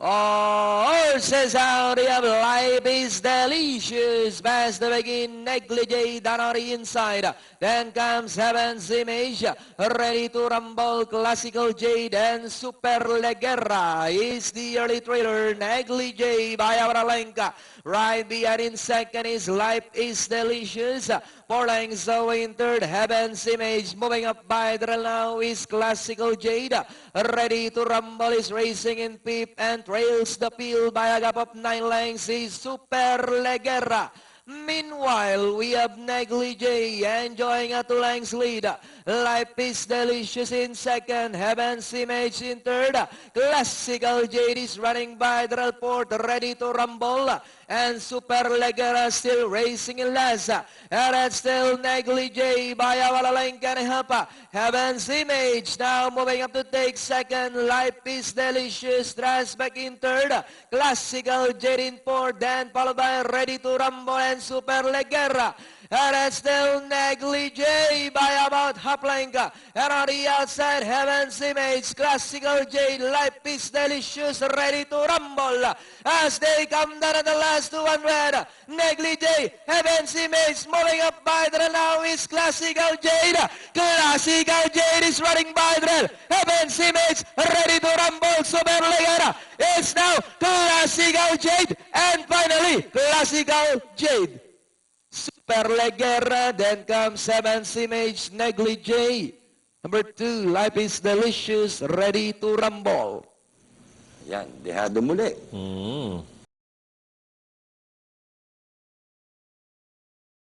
Horses out, the life is delicious. Past the begin, negligee down on the inside. Then comes Heaven's Image, ready to rumble. Classical Jade and Super Leguera is the early trailer. Negligee by Auralenka. Right behind in second is Life is Delicious. 4 lengths away in third, Heaven's Image. Moving up by the now is Classical Jade. Ready to rumble is racing in fifth and trails the field by a gap of 9 lengths is Super Leguera. Meanwhile, we have Negligee enjoying a 2 lengths lead. Life is Delicious in second, Heaven's Image in third. Classical Jade is running by the fourth, ready to rumble. And Super Leguera still racing in last. And it's still Negligee by Auralenka and Hapa. Heaven's Image now moving up to take second. Life is Delicious, Trash back in third. Classical Jade in fourth, then followed by Ready to Rumble and Super Leguera. And it's still Negligee by about half length. And on the outside, Heaven's Image, Classical Jade, Life is Delicious, Ready to Rumble. As they come down at the last 200, Negligee, Heaven's Image, moving up by the now is Classical Jade. Classical Jade is running by the Heaven's Image, Ready to Rumble, Super Leguera. It's now Classical Jade, and finally, Classical Jade. Super Leguera, then comes Heaven's Image, Negligee. Number 2, Life is Delicious, Ready to Rumble. Yan, dehado muli.